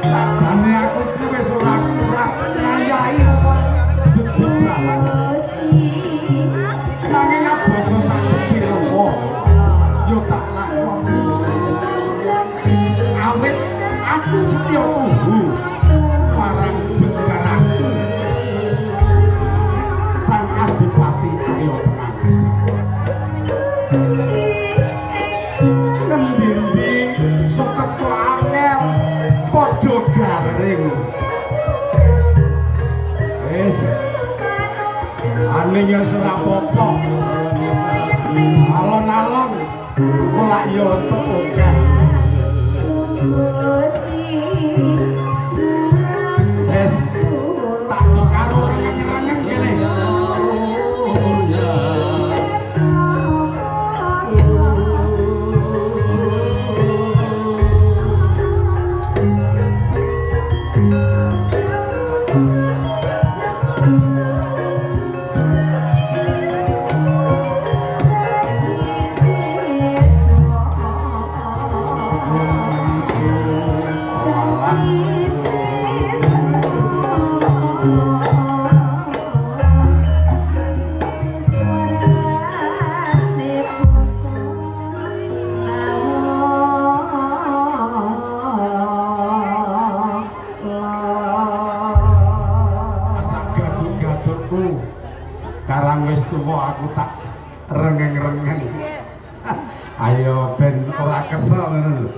Sajane aku ki wis ora kuat ngayahi jejebaran. Nanging abono sak sepiro yo tak lakoni. Awit aku setya tuhu marang Bendaraku Sang Adipati Arya Prangsa. Ngendi-endi suket kok angel padha garing. Wis ane ya ora apa-apa. Alon-alon kula ya tekokeh. Wis tak karo rengeng-rengeng kene. Karang wis tuwa aku tak rengeng-rengeng. Ayo ben ora kesel ngono lho.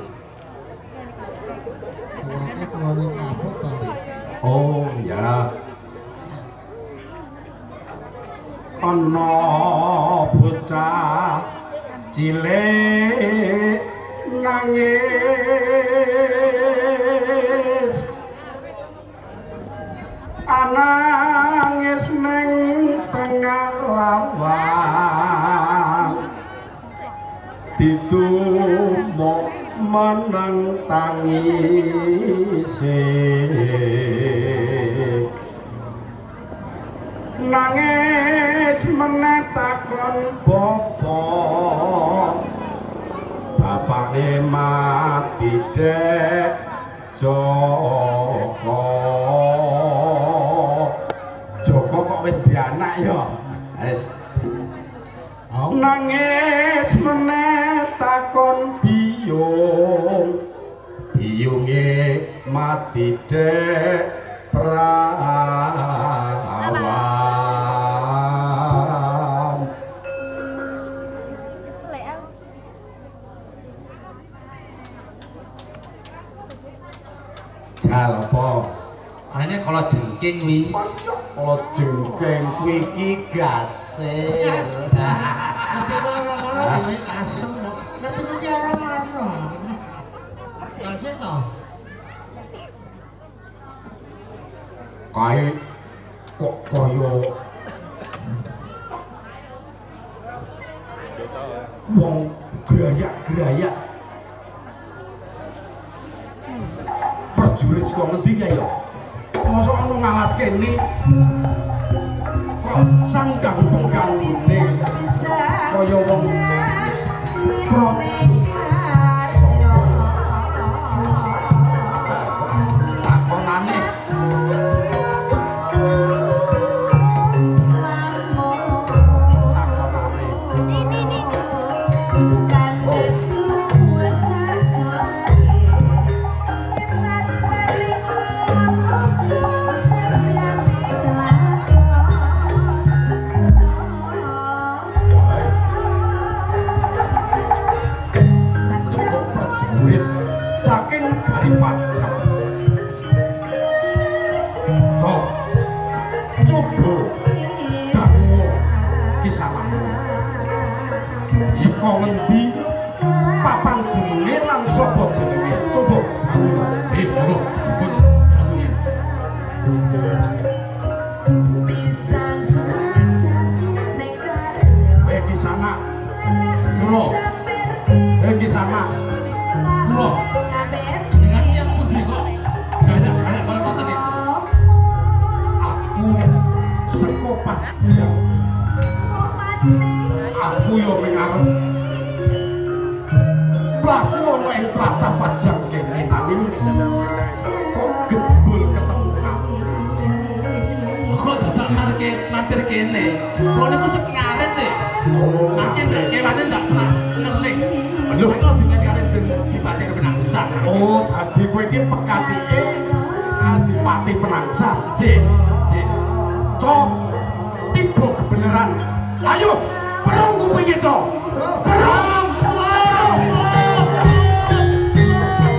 Awake kelone kapok to, Dik. Oh ya. Ana bocah cilik nangis. Anangis ning tengah lawang ditumuk meneng tangise nangis meneh takon bapake mati dek Joko kok wis dianak ya. Wis. Nangis meneh takon biyunge mati dek prawan. Jal apa? Kayaknya kalau jengking wi. Kalau jengking kuwi iki gasir. Ketika orang-orang dhewe asem kok. Ketika ki orang-orang. Gasir to. Kae kok kaya wong gerayak-gerayak. Prajurit saka ngendi kae ya? Masa ana ngalas kene kok sanggang penggangune kaya wong prajurit takonane saking negari Pajang. Coba dangu kisahmu. Saka ngendi papan dununge lan sapa jenenge? Coba dangu. Bro, sebut dalunya. Di sana. Bro, Di sana. bro. Jenengan yang putri kok. Gaya-gaya kalau kata nih. Aku saka Pajang. Aku yo pengarep mlaku ana ing tlatah Pajang kene nanging kok Kula niku sek ngarit e. Nanti ndak kewane ndak senang ngeling. Lho. Kula bikin kalian jeneng Adipati Penangsang. Oh, dadi kowe iki pekatike Adipati Penangsang. Cik, cik. Cok, tiba kebenaran. Ayo, perang kupingnya, Cok. Perang.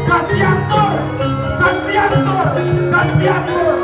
Ganti atur, ganti atur, ganti atur.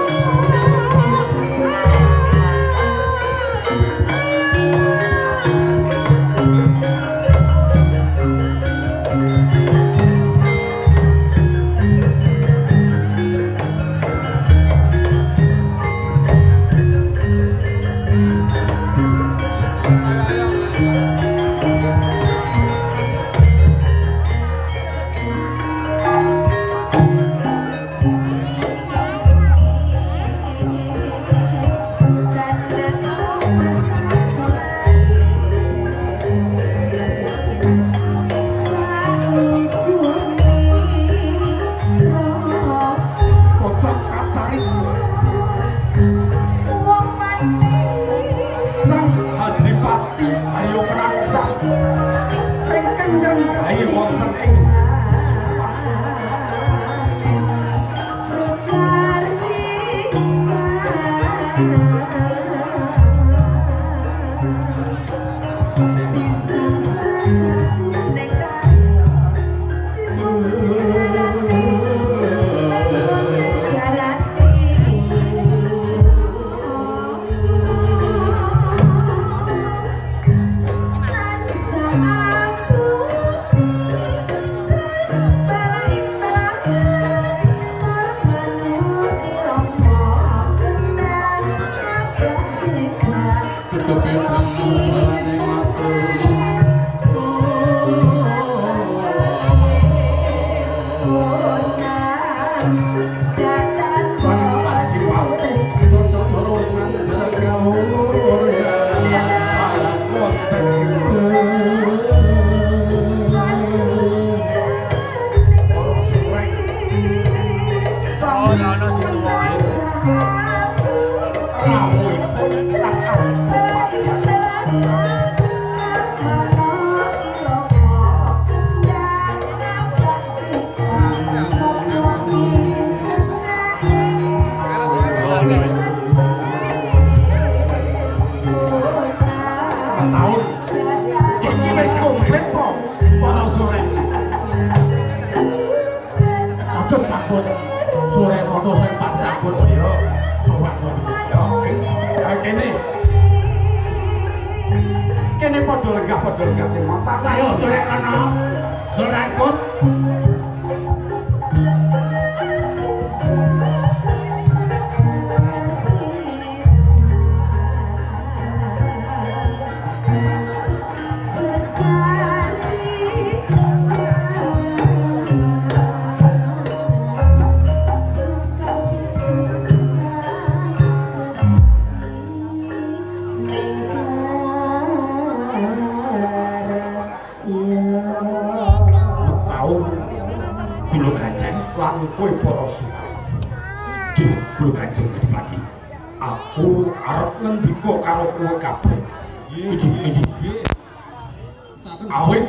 Awit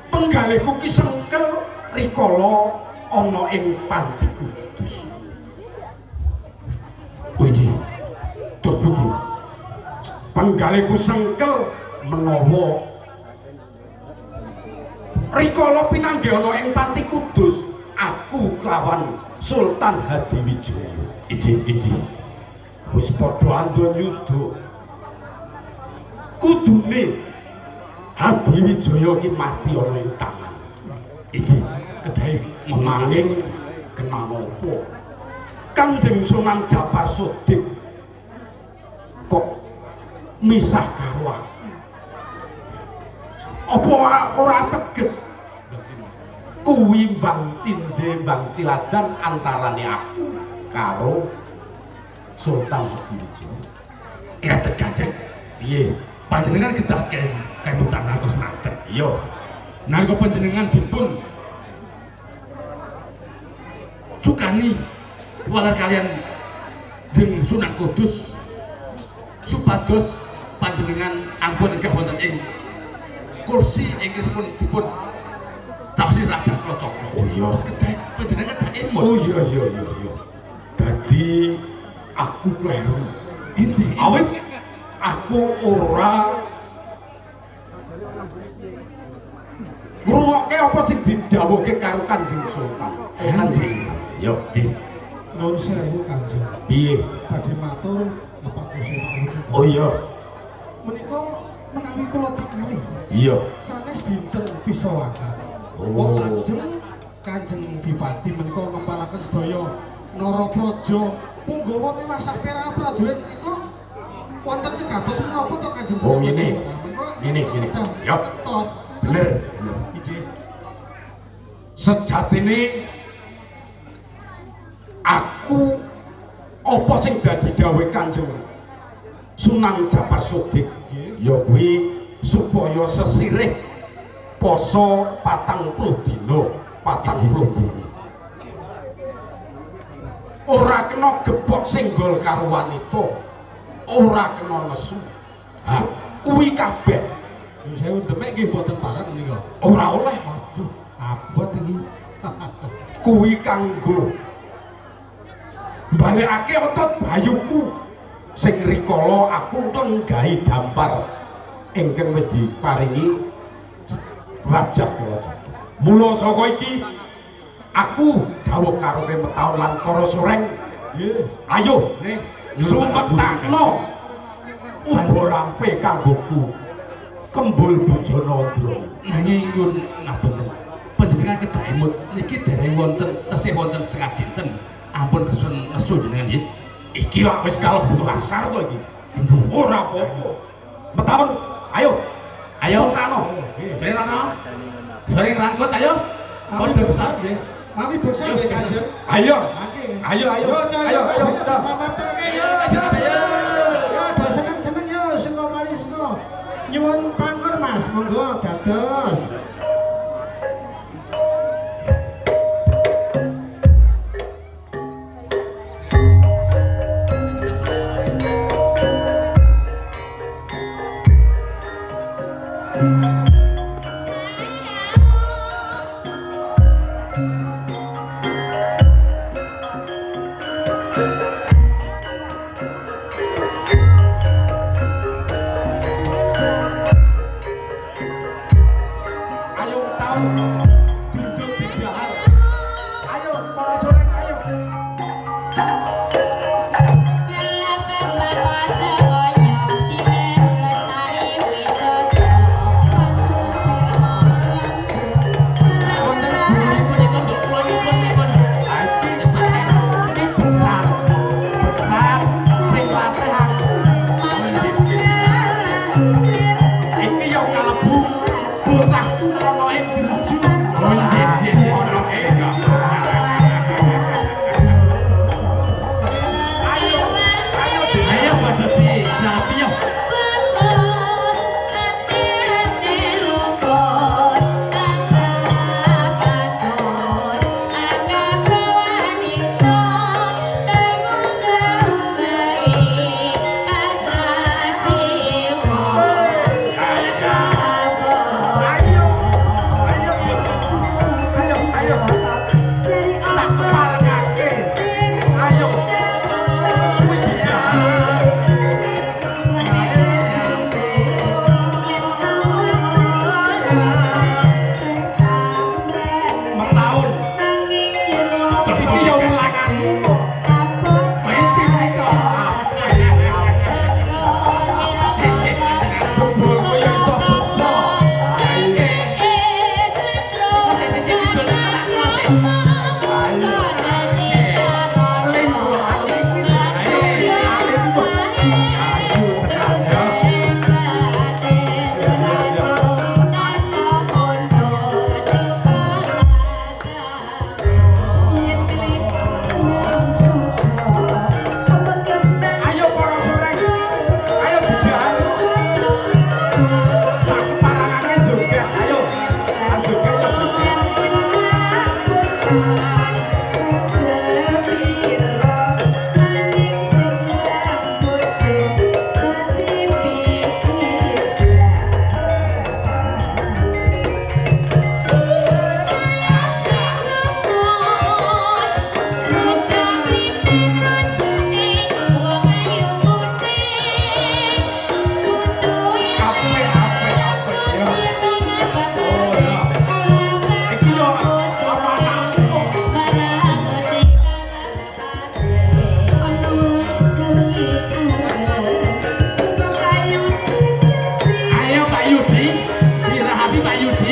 penggalihku ki sengkel rikala ana ing Panti Kudus. Kowe iki tur pundi? Penggalihku sengkel menawa rikala pinanggih ana ing Panti Kudus, aku kelawan Sultan Hadiwijaya. Iki wis padha andon yuda. Kudune Hadiwijaya ki mati ana ing tangan. Iki kedahe menanging kena napa? Kanjeng Sunan Japar Sodik kok misah karo aku. Apa ora teges kuwi mbang cindhe mbang ciladan antarane aku karo Sultan Hadiwijaya. Ngaten Kanjeng. Piye? Panjenengan kedah kemutan Agus Madep. Iya. Nalika panjenengan dipun sukani walar kalian jeung Sunan Kudus supados panjenengan ampun inggih wonten ing kursi ingkang dipun caosi Raja Krocokro. Oh iya. Kedai panjenengan kedai imut. Oh iya. Dadi aku kleru. Injih. Awit aku ora ngrungokke apa sing didhawuhke karo Kanjeng Sultan. Kanjeng. Yo, Ki. Nuwun sewu Kanjeng. Piye? Badhe matur Bapak Gusti Prabu. Oh iya. Menika menawi kula tikali Iya. sanes dinten pisawahan. Oh. Kanjeng Dipati menika ngempalaken sedaya Narapraja punggawa miwasak para prajurit menika wonten pikantos menapa to Kanjeng Oh ngene. Ngene. Ya. Tos. Bener. Iji. Sejatine aku apa sing dadi dawuh Kanjeng Sunan Japar Sodik ya kuwi supaya sesirih poso 40 dina 40 dina ora kena gebok senggol karo wanita ora kena nesu ha kuwi kabeh Saya demek nggih boten pareng menika. ora oleh Waduh, abot iki. kuwi kanggo balekake otot bayuku sing rikala aku lenggahi dampar ingkang wis diparingi Raja Krocokro. Mula saka iki aku dawuh karo Metaun lan para soreng, Nggih. ayo sumektakno uba rampe kanggoku Kembul Bujanandra. Nanging nyuwun ngapunten. Panjenengan kedai imut niki dereng wonten tesih wonten setengah dinten. Ampun kesun nesu jenengan nggih. Iki lak wis kalebu asar to iki. Ora apa-apa. Metaun, ayo. Ayo Tano. Sering ana. Sering rangkut ayo. Mami beksa nggih. Mami beksa nggih Kanjeng. Ayo. Nggih. Ayo. Yo, Cak, Ayo. Cak. Yo, do seneng-seneng yo sing mari sing nyuwun pangkur Mas, monggo dados. Ayo Metaun. Tunjuk bidahar. Ayo para soreng ayo. Iki besar sing latihan. Iki yo kalebu bocah ana ing druju.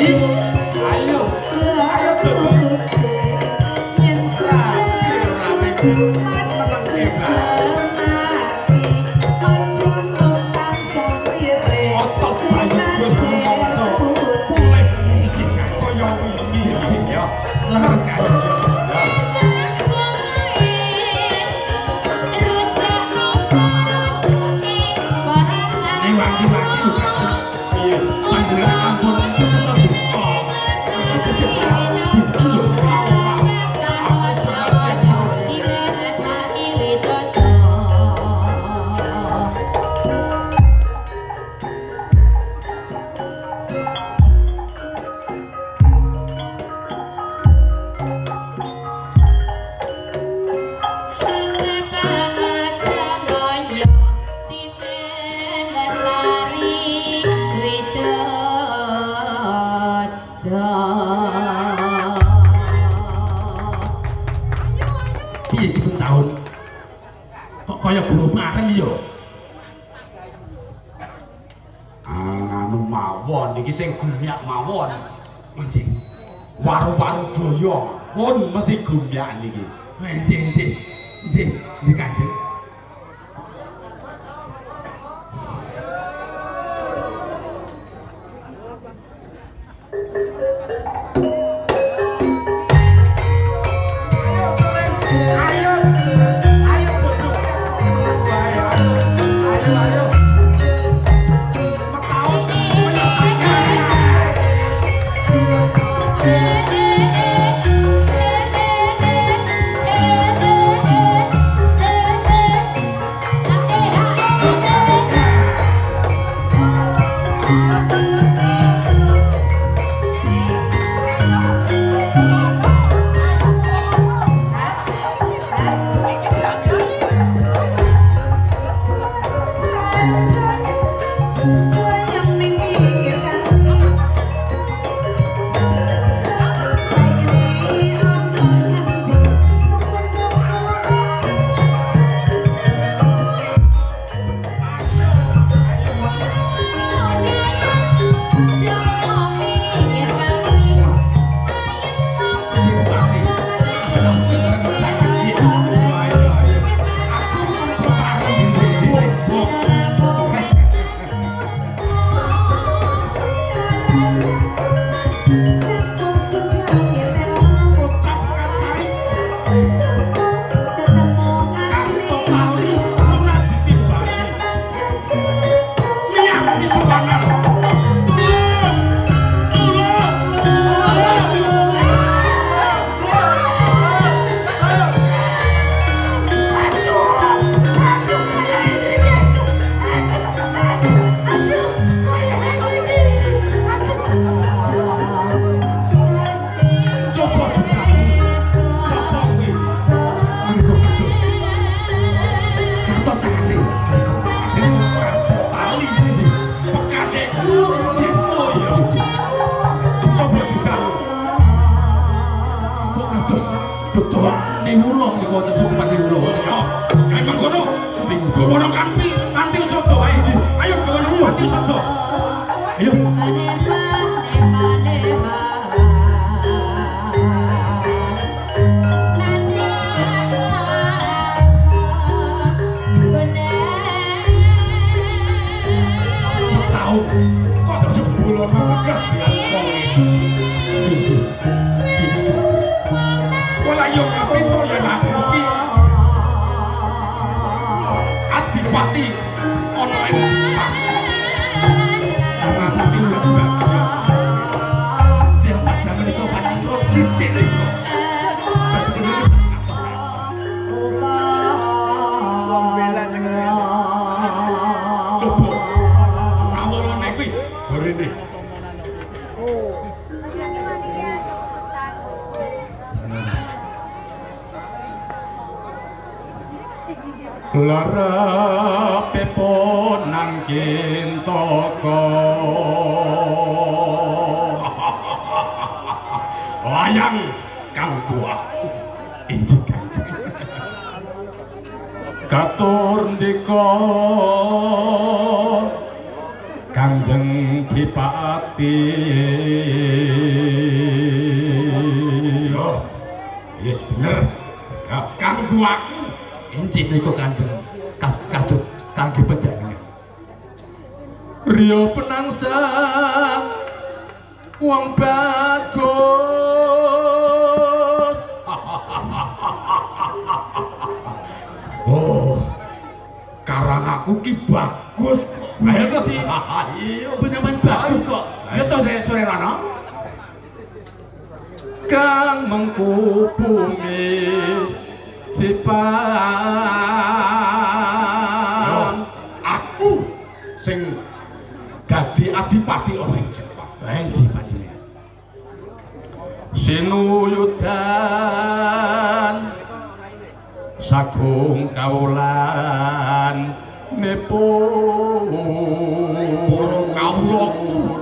Ayo, ayo dadi rame seneng hebat. Otos bayi wis rumangsa pulih kaya wingi ya. Leres Kanjeng. Wangi-wangi Kanjeng. Piye? Panjenengan ampun sesa duka. Iki sesa duka lho. Piye iki pun taun? Kok kaya guru marem ya? Anu mawon iki sing gumyak mawon. Anjing. Waru-waru daya pun mesti gumyak niki. Anjing Kanjeng. Lara pepo nangkin toko layang kang kuat injek Kanjeng katur ndika Kanjeng Dipati aku. Encik niku Kanjeng kadut kangge panjenengan. Rio penangsang wong bagus. Oh, karang aku ki bagus kok. Ayo Cik. Iya, penyaman bagus kok. Ya toh sore rono. Kang mengkubumi Jepang. Aku sing dadi adipati ana ing Jepang. Enci panjenengan. Sinuyudan sagung kawulan nepun. Para kawulaku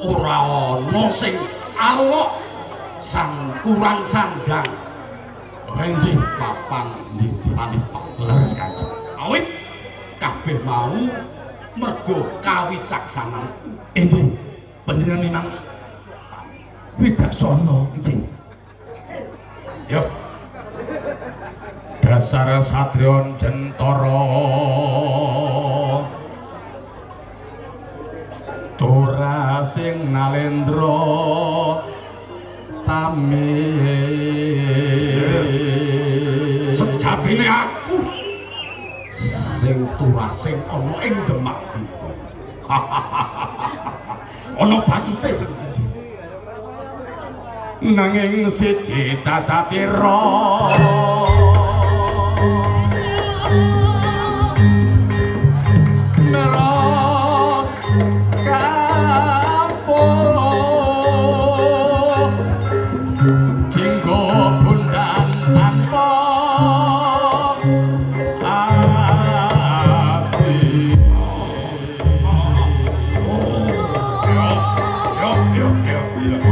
ora ana sing alok sang kurang sandang. Enci Papan tanpa leres Kanjeng. awit kabeh mau mergo kawicaksanan. Enci panjenengan memang wicaksana nggih. Yo, Dasar satriya jentara tora sing nalendra tamih. sejatine aku sing turah sing ana ing Demak itu. Ana bacute Nanging siji cacatira merot kampung jinggo bundan tanpa ati. yo.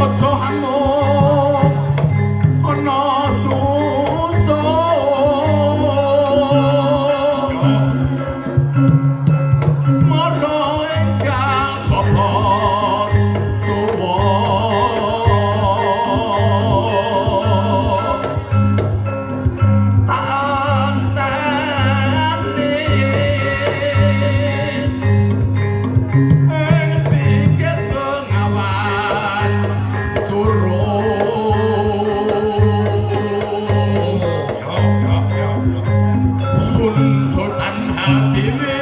Ojo hamung ana susuk mara ingkang bobot tuwa tak anteni ing pinggir bengawan Sun Sultan Hatiwi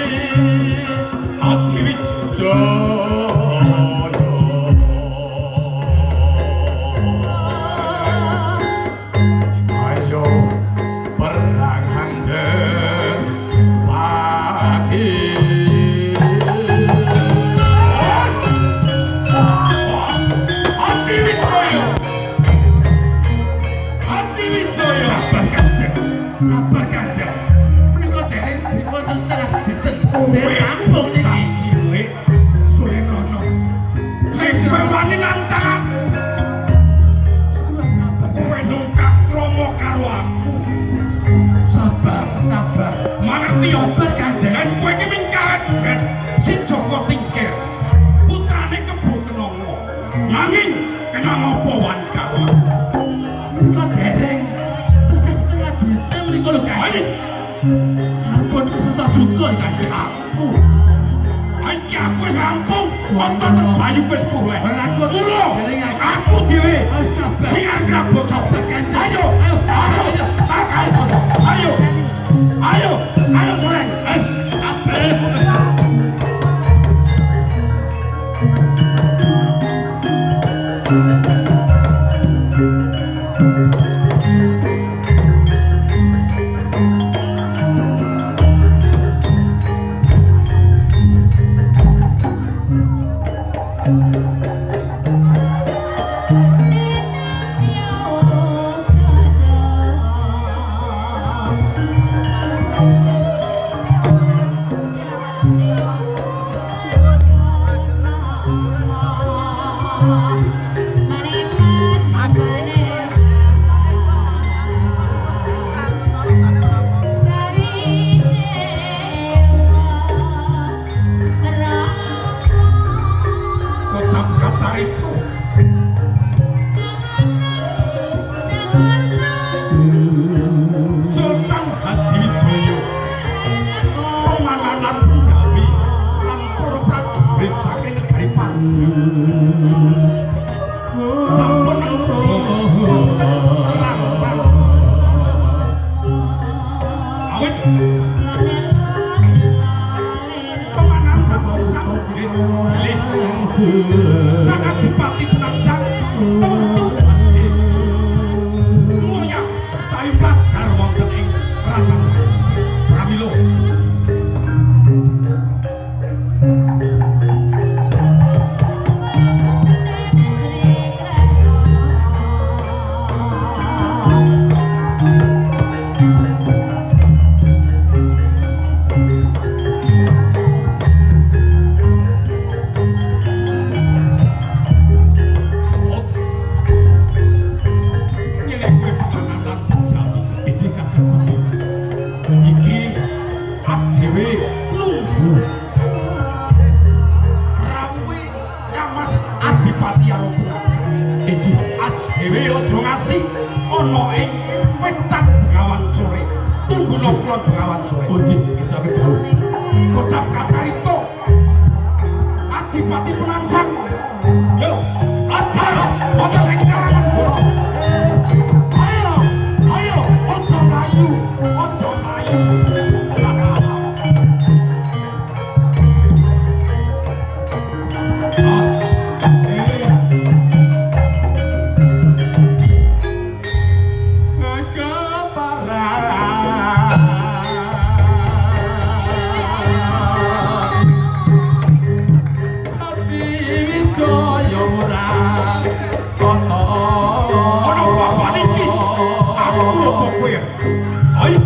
Jaya. Ayo perang hanjeng pati. Sabar Kanjeng, sabar Kanjeng. Menika dereng wonten setengah dinten. Dereng rampung niki. cilik Sore rono. nek kowe wani nantang aku, Sabar. kowe nungkak kromo karo aku. Sabar, sabar. Mangerti yo? Sabar Kanjeng. Dan kowe iki mingkaret si Joko Tingkir, putrane Kebo Kenanga. Nanging kenang apa wan karo aku? Menika dereng tesih setengah dinten menika lho Kanjeng. Ampun kesesa duka Kanjeng. Aku iki aku wis rampung, kanca Bayu wis pulih. Aku Mula dereng aku dhewe harus sabar. sing arep graboso. Kanjeng. Ayo, Ayo, ayo, tak graboso. Ayo, Soren. Sabar. My name ana ing wetan Bengawan Sore. Tungguna kulon Bengawan Sore. Oh nggih, istake dawuh. Kocap kata itu Adipati Penangsang. Yo, ajar wonten ing kalangan kula. Ayo, ayo, ojo mlayu, ojo mlayu. Ono bapak niki, aku apa kowe? Ayo.